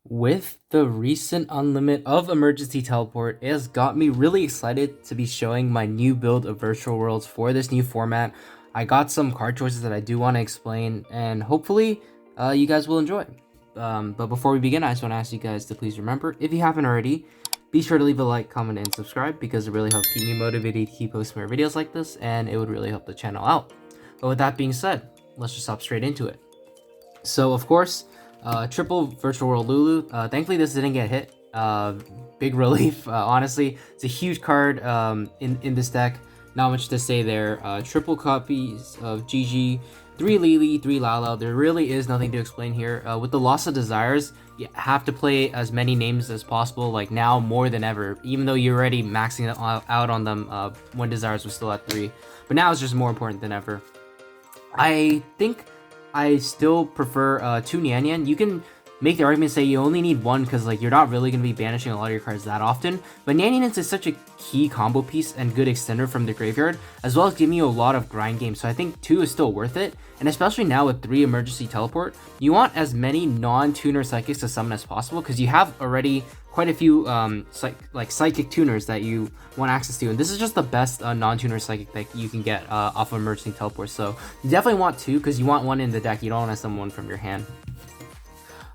With the recent unlimit of emergency teleport, it has got me really excited to be showing my new build of virtual worlds for this new format. I got some card choices that I do want to explain, and hopefully you guys will enjoy. But before we begin, I just want to ask you guys to please remember, if you haven't already, be sure to leave a like, comment, and subscribe because it really helps keep me motivated to keep posting more videos like this, and it would really help the channel out. But with that being said, let's just hop straight into it. So of course, triple virtual world Lulu. Thankfully this didn't get hit. Big relief. Honestly, it's a huge card in this deck. Not much to say there. Triple copies of Gigi, 3 Lily, 3 Lala. There really is nothing to explain here. With the loss of desires, you have to play as many names as possible, like now more than ever, even though you're already maxing out on them when desires was still at 3. But now it's just more important than ever. I think I still prefer 2 Nian Nian. You can make the argument say you only need 1 because like you're not really going to be banishing a lot of your cards that often. But Nian Nian is such a key combo piece and good extender from the graveyard, as well as giving you a lot of grind games. So I think 2 is still worth it. And especially now with 3 emergency teleport, you want as many non-tuner psychics to summon as possible because you have already quite a few psychic tuners that you want access to, and this is just the best non-tuner psychic that you can get off of emergency teleport. So you definitely want 2 because you want 1 in the deck. You don't want to summon 1 from your hand.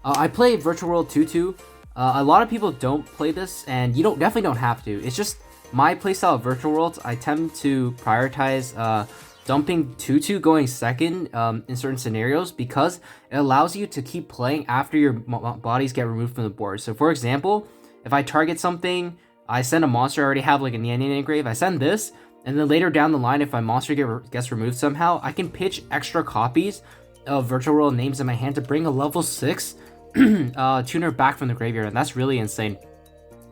I play Virtual World 2-2. A lot of people don't play this, and you definitely don't have to. It's just my playstyle of Virtual Worlds. I tend to prioritize dumping 2-2 going second in certain scenarios because it allows you to keep playing after your bodies get removed from the board. So for example, if I target something, I send a monster, I already have like a Nian Nian engrave, I send this, and then later down the line, if my monster gets removed somehow, I can pitch extra copies of Virtual World names in my hand to bring a level 6 tuner back from the graveyard, and that's really insane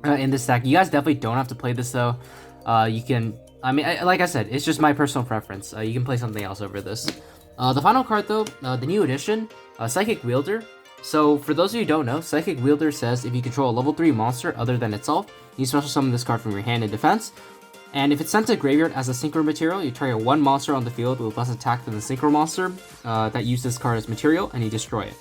in this deck. You guys definitely don't have to play this though. You can, like I said, it's just my personal preference. You can play something else over this. The final card though, the new edition, Psychic Wielder. So for those of you who don't know, Psychic Wielder says if you control a level 3 monster other than itself, you special summon this card from your hand in defense. And if it's sent to graveyard as a synchro material, you target 1 monster on the field with less attack than the synchro monster that used this card as material, and you destroy it.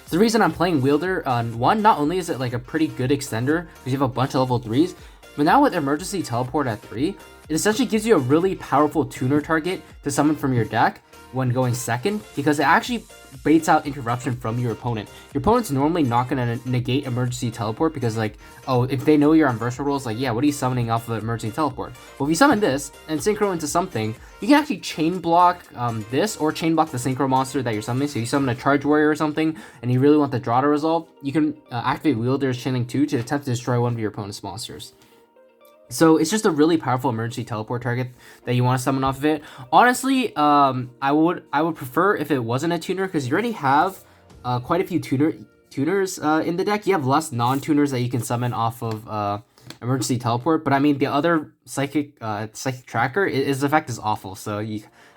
So the reason I'm playing Wielder, one, not only is it like a pretty good extender because you have a bunch of level 3s, but now with emergency teleport at 3, it essentially gives you a really powerful tuner target to summon from your deck when going second, because it actually baits out interruption from your opponent. Your opponent's normally not going to negate emergency teleport because like, oh, if they know you're on virtual rolls, like, yeah, what are you summoning off of emergency teleport? Well, if you summon this and synchro into something, you can actually chain block this or chain block the synchro monster that you're summoning. So you summon a charge warrior or something and you really want the draw to resolve, you can activate Wielder's Chaining 2 to attempt to destroy one of your opponent's monsters. So it's just a really powerful emergency teleport target that you want to summon off of it. Honestly, I would prefer if it wasn't a tuner because you already have quite a few tuners in the deck. You have less non-tuners that you can summon off of emergency teleport. But I mean, the other psychic tracker, its effect is awful. So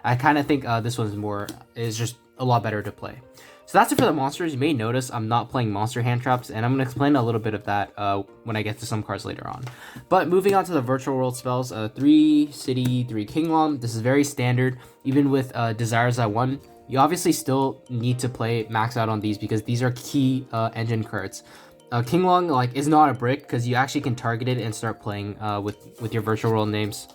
I kind of think this one is just a lot better to play. So that's it for the monsters. You may notice I'm not playing monster hand traps, and I'm going to explain a little bit of that when I get to some cards later on. But moving on to the virtual world spells, 3 City, 3 Kinglong. This is very standard. Even with Desires at 1, you obviously still need to play max out on these because these are key engine cards. Kinglong like is not a brick because you actually can target it and start playing with your virtual world names.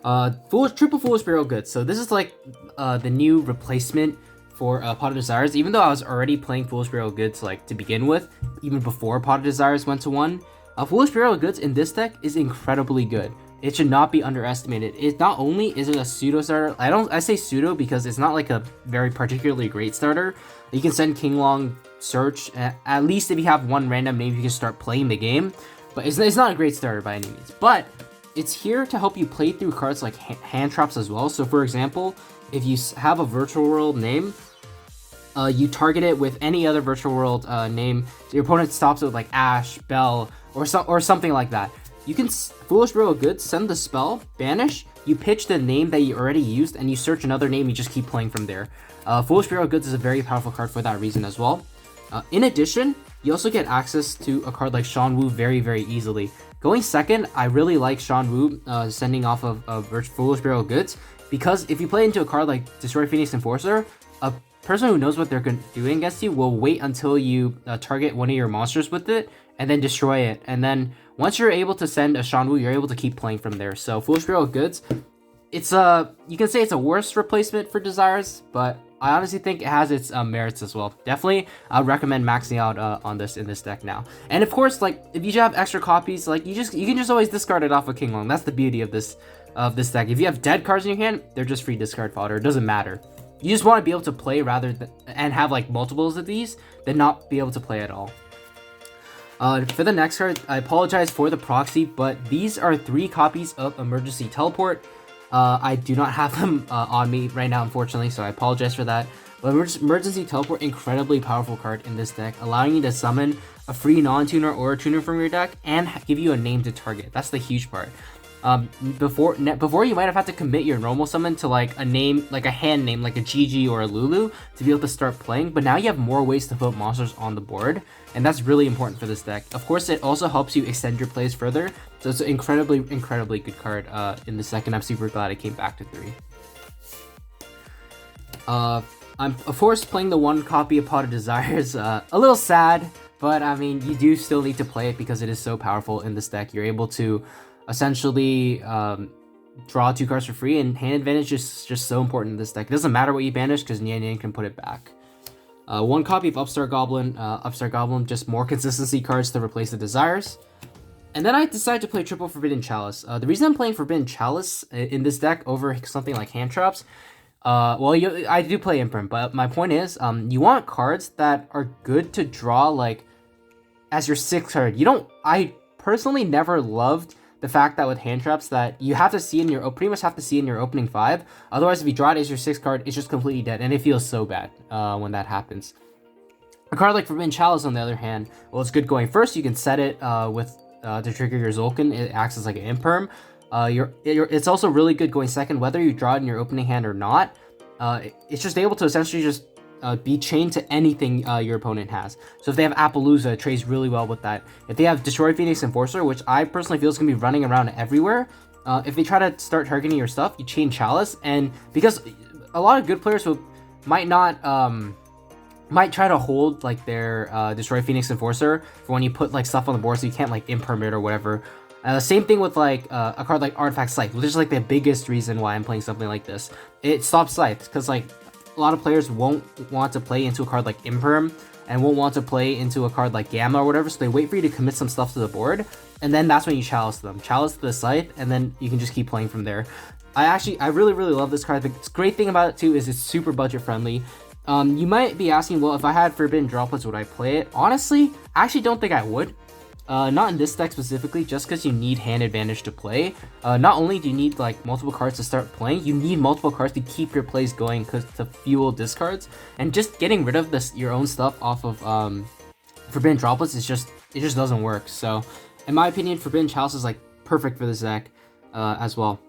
Triple Foolish Burial Goods. So this is like the new replacement for Pot of Desires. Even though I was already playing Foolish Burial Goods like to begin with, even before Pot of Desires went to 1, Foolish Burial Goods in this deck is incredibly good. It should not be underestimated. It not only is it a pseudo starter, I say pseudo because it's not like a very particularly great starter. You can send Kinglong, search, at least if you have 1 random name you can start playing the game, but it's not a great starter by any means. But it's here to help you play through cards like hand traps as well. So for example, if you have a virtual world name, you target it with any other virtual world name. So your opponent stops it with like Ash, Bell, or something like that. You can Foolish Burial Goods, send the spell, banish, you pitch the name that you already used, and you search another name, you just keep playing from there. Foolish Burial Goods is a very powerful card for that reason as well. In addition, you also get access to a card like Shan Wu very, very easily. Going second, I really like Shan Wu sending off of Foolish Burial Goods because if you play into a card like Destroy Phoenix Enforcer, a person who knows what they're doing against you will wait until you target one of your monsters with it and then destroy it. And then once you're able to send a Shanwu, you're able to keep playing from there. So Foolish Barrel of Goods, it's you can say it's a worse replacement for Desires, but I honestly think it has its merits as well. Definitely, I would recommend maxing out on this in this deck now. And of course, like if you have extra copies, like you can just always discard it off of King Long. That's the beauty of this deck. If you have dead cards in your hand, they're just free discard fodder. It doesn't matter. You just want to be able to play rather than and have like multiples of these than not be able to play at all. For the next card, I apologize for the proxy, but these are 3 copies of Emergency Teleport. I do not have them on me right now, unfortunately, so I apologize for that. But Emergency Teleport, incredibly powerful card in this deck, allowing you to summon a free non-tuner or a tuner from your deck and give you a name to target. That's the huge part. Before you might have had to commit your normal summon to like a name, like a hand name, like a GG or a Lulu to be able to start playing, but now you have more ways to put monsters on the board, and that's really important for this deck. Of course, it also helps you extend your plays further, so it's an incredibly good card in the second. I'm super glad it came back to 3. I'm of course playing the 1 copy of Pot of Desires, a little sad, but I mean, you do still need to play it because it is so powerful in this deck. You're able to essentially draw 2 cards for free, and hand advantage is just so important in this deck. It doesn't matter what you banish because Nian Nian can put it back. 1 copy of Upstart Goblin. Upstart Goblin, just more consistency cards to replace the Desires. And then I decided to play triple Forbidden Chalice. The reason I'm playing Forbidden Chalice in this deck over something like Hand Traps, well, I do play Imprint, but my point is, you want cards that are good to draw like as your 6th card. I personally never loved the fact that with Hand Traps that you have to see pretty much have to see in your opening 5. Otherwise, if you draw it as your 6th card, it's just completely dead, and it feels so bad when that happens. A card like Forbidden Chalice, on the other hand, well, it's good going first. You can set it with to trigger your Zolkin. It acts as like an imperm. It's also really good going second, whether you draw it in your opening hand or not. It's just able to essentially just be chained to anything your opponent has. So if they have Appaloosa, it trades really well with that. If they have Destroy Phoenix Enforcer, which I personally feel is going to be running around everywhere, if they try to start targeting your stuff, you chain Chalice, and because a lot of good players might try to hold like their Destroy Phoenix Enforcer for when you put like stuff on the board, so you can't like imperm it or whatever. Same thing with like a card like Artifact Scythe, which is like the biggest reason why I'm playing something like this. It stops Scythe because like a lot of players won't want to play into a card like Imperm and won't want to play into a card like Gamma or whatever, so they wait for you to commit some stuff to the board, and then that's when you Chalice them. Chalice the Scythe, and then you can just keep playing from there. I really love this card. The great thing about it too is it's super budget friendly. You might be asking, well, if I had Forbidden Droplets, would I play it? Honestly, I actually don't think I would. Not in this deck specifically, just because you need hand advantage to play. Not only do you need like multiple cards to start playing, you need multiple cards to keep your plays going to fuel discards. And just getting rid of your own stuff off of Forbidden Droplets it just doesn't work. So in my opinion, Forbidden Chalice is like perfect for this deck as well.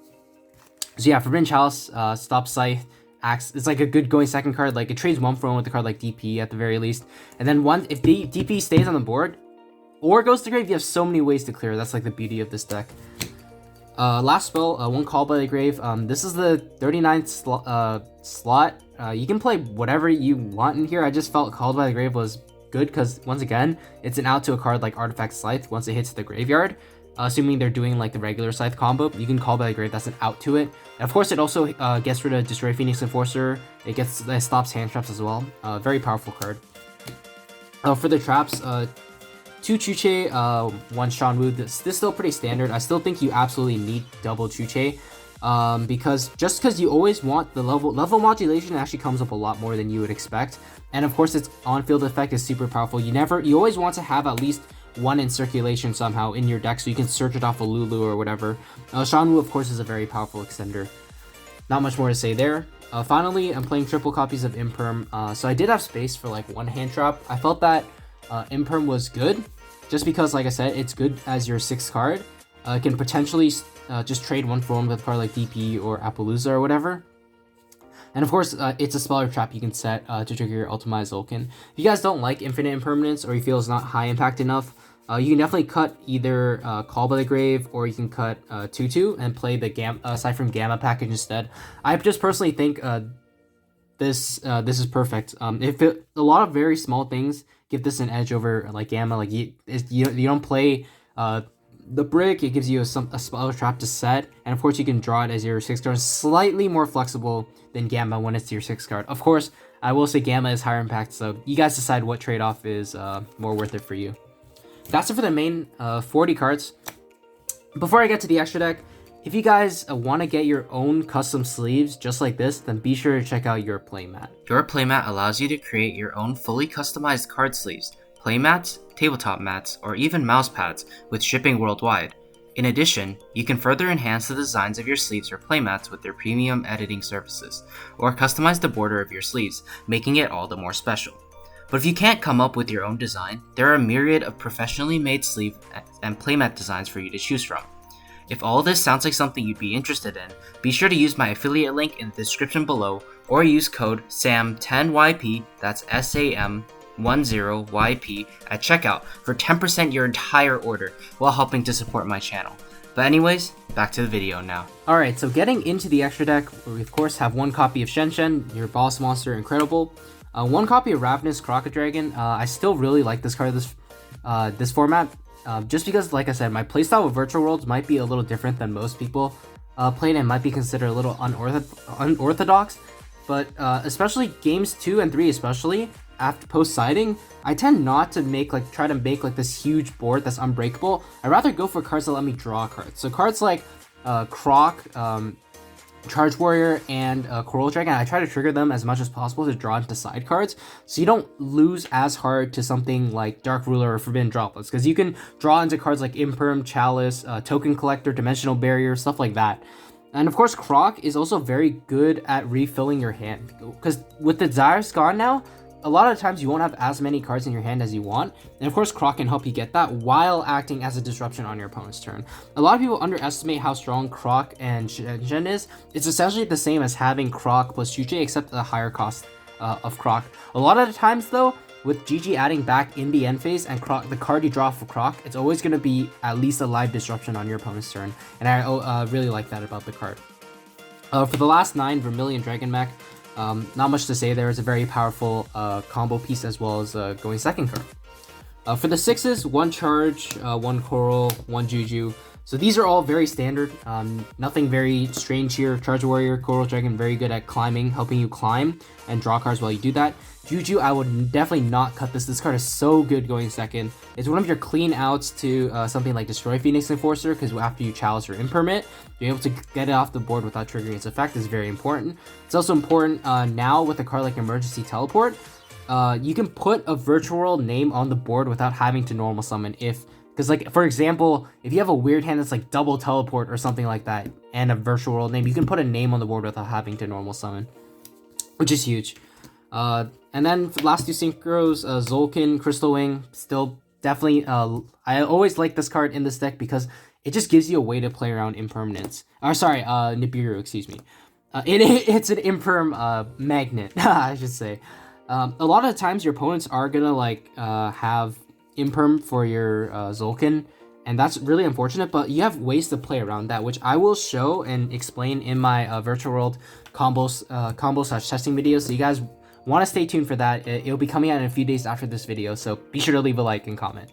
So yeah, Forbidden Chalice stops Scythe. It's like a good going second card. Like it trades 1 for 1 with the card like DP at the very least. And then if the DP stays on the board or goes to grave, you have so many ways to clear. That's like the beauty of this deck. Last spell, 1 Call by the Grave. This is the 39th slot. You can play whatever you want in here. I just felt Called by the Grave was good because, once again, it's an out to a card like Artifact Scythe once it hits the graveyard. Assuming they're doing like the regular Scythe combo, you can Call by the Grave. That's an out to it. And of course, it also gets rid of Destroy Phoenix Enforcer. It stops Hand Traps as well. Very powerful card. For the traps, 2 Chuche, 1 Shanwu. This is still pretty standard. I still think you absolutely need double Chuche, because you always want the level modulation actually comes up a lot more than you would expect. And of course, its on-field effect is super powerful. You always want to have at least 1 in circulation somehow in your deck, so you can search it off a Lulu or whatever. Shanwu, of course, is a very powerful extender. Not much more to say there. Finally, I'm playing triple copies of Imperm. So I did have space for like 1 hand trap. I felt that Imperm was good, just because, like I said, it's good as your 6th card. It can potentially just trade 1 for 1 with a card like DP or Appaloosa or whatever. And of course, it's a speller trap you can set to trigger your Ultimate Zolkin. If you guys don't like Infinite Impermanence, or you feel it's not high impact enough, you can definitely cut either Call by the Grave, or you can cut 2/2 and play the Aside from Gamma package instead. I just personally think this is perfect. A lot of very small things give this an edge over like Gamma. Like you don't play the brick. It gives you a spell trap to set, and of course you can draw it as your 6 card. Slightly more flexible than Gamma when it's your 6 card. Of course, I will say Gamma is higher impact, so you guys decide what trade-off is more worth it for you. That's it for the main 40 cards. Before I get to the extra deck, if you guys want to get your own custom sleeves just like this, then be sure to check out your playmat. Your playmat allows you to create your own fully customized card sleeves, playmats, tabletop mats, or even mouse pads with shipping worldwide. In addition, you can further enhance the designs of your sleeves or playmats with their premium editing services, or customize the border of your sleeves, making it all the more special. But if you can't come up with your own design, there are a myriad of professionally made sleeve and playmat designs for you to choose from. If all of this sounds like something you'd be interested in, be sure to use my affiliate link in the description below, or use code SAM10YP, that's SAM10YP, at checkout for 10% your entire order while helping to support my channel. But anyways, back to the video now. Alright, so getting into the extra deck, we of course have one copy of Shen, your boss monster, incredible. One copy of Ravenous Crocodragon. I still really like this card, this format. Just because, like I said, my playstyle with Virtual Worlds might be a little different than most people playing and might be considered a little unorthodox. But especially games 2 and 3, especially after post-siding, I tend not to try to make this huge board that's unbreakable. I'd rather go for cards that let me draw cards. So cards like Croc, Charge Warrior, and Coral Dragon, I try to trigger them as much as possible to draw into side cards, so you don't lose as hard to something like Dark Ruler or Forbidden Droplets, because you can draw into cards like Imperm, Chalice, Token Collector, Dimensional Barrier, stuff like that. And of course, Croc is also very good at refilling your hand, because with the Desires gone now, a lot of times you won't have as many cards in your hand as you want, and of course Croc can help you get that while acting as a disruption on your opponent's turn. A lot of people underestimate how strong Croc and Shen is. It's essentially the same as having Croc plus Tcg, except at a higher cost of Croc. A lot of the times though, with GG adding back in the end phase and Croc, the card you draw for Croc, it's always going to be at least a live disruption on your opponent's turn, and I really like that about the card. For the last 9, Vermilion Dragon Mech, not much to say there. It's a very powerful combo piece as well as going second card. For the 6s, 1 Charge, 1 Coral, 1 Juju. So these are all very standard. Nothing very strange here. Charge Warrior, Coral Dragon, very good at climbing, helping you climb and draw cards while you do that. Juju, I would definitely not cut this. This card is so good going second. It's one of your clean outs to something like Destroy Phoenix Enforcer, because after you Chalice or Impermit, you're able to get it off the board without triggering its effect is very important. It's also important now with a card like Emergency Teleport. You can put a Virtual World name on the board without having to normal summon because like, for example, if you have a weird hand that's like double teleport or something like that and a Virtual World name, you can put a name on the board without having to normal summon, which is huge. And then for the last 2 synchros, Zolkin, Crystal Wing, still definitely, I always like this card in this deck because it just gives you a way to play around impermanence. Or sorry, Nibiru, excuse me. It's an imperm magnet, I should say. A lot of the times your opponents are gonna have imperm for your Zolkin, and that's really unfortunate, but you have ways to play around that, which I will show and explain in my Virtual World combo/testing video, so you guys want to stay tuned for that. It'll be coming out in a few days after this video, so be sure to leave a like and comment.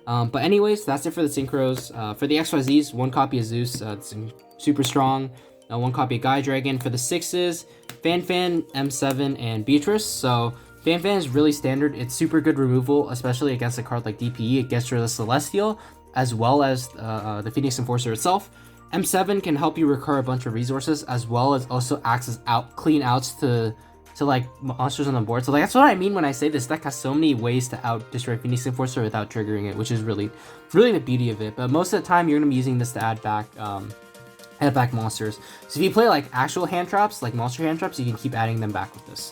But anyways, that's it for the synchros. For the XYZs, 1 copy of Zeus, it's super strong. 1 copy of Guy Dragon. For the 6s, Fan, M7, and Beatrice. So Fan is really standard. It's super good removal, especially against a card like DPE. It gets rid of the Celestial, as well as the Phoenix Enforcer itself. M7 can help you recur a bunch of resources, as well as also acts as clean outs to like monsters on the board. So like, that's what I mean when I say this deck has so many ways to out destroy Phoenix Enforcer without triggering it, which is really the beauty of it. But most of the time, you're gonna be using this to add back monsters. So if you play like actual hand traps, like monster hand traps, you can keep adding them back with this.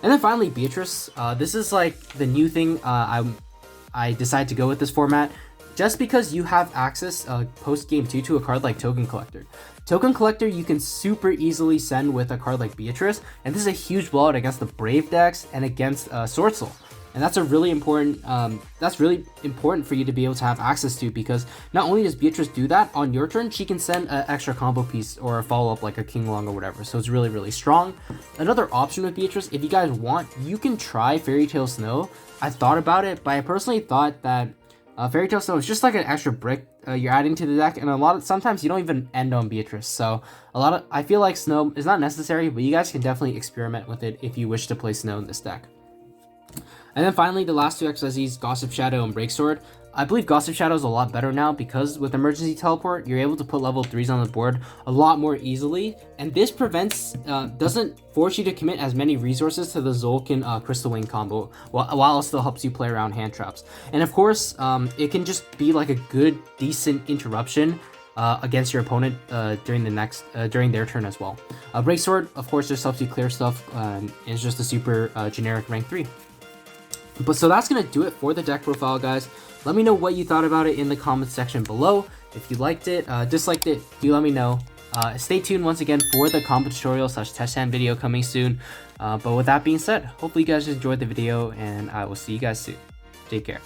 And then finally, Beatrice. This is like the new thing. I decided to go with this format just because you have access post game 2 to a card like Token Collector. Token Collector you can super easily send with a card like Beatrice, and this is a huge blowout against the Brave decks and against Sword Soul. and that's a really important for you to be able to have access to, because not only does Beatrice do that on your turn, she can send an extra combo piece or a follow-up like a King Long or whatever, so it's really strong. Another option with Beatrice, if you guys want, you can try Fairy Tale Snow. I thought about it, but I personally thought that Fairy Tale Snow is just like an extra brick you're adding to the deck, and sometimes you don't even end on Beatrice. So I feel like Snow is not necessary, but you guys can definitely experiment with it if you wish to play Snow in this deck. And then finally, the last two XYZs, Gossip Shadow and Breaksword. I believe Gossip Shadow is a lot better now, because with Emergency Teleport, you're able to put level 3s on the board a lot more easily, and this doesn't force you to commit as many resources to the Zolkin Crystal Wing combo, while it still helps you play around hand traps. And of course, it can just be like a good, decent interruption against your opponent during their turn as well. Breaksword, of course, just helps you clear stuff, and it's just a super generic rank 3. But so that's gonna do it for the deck profile, guys. Let me know what you thought about it in the comments section below. If you liked it, disliked it, do let me know. Stay tuned once again for the combo tutorial / test hand video coming soon. But with that being said, hopefully you guys enjoyed the video, and I will see you guys soon. Take care.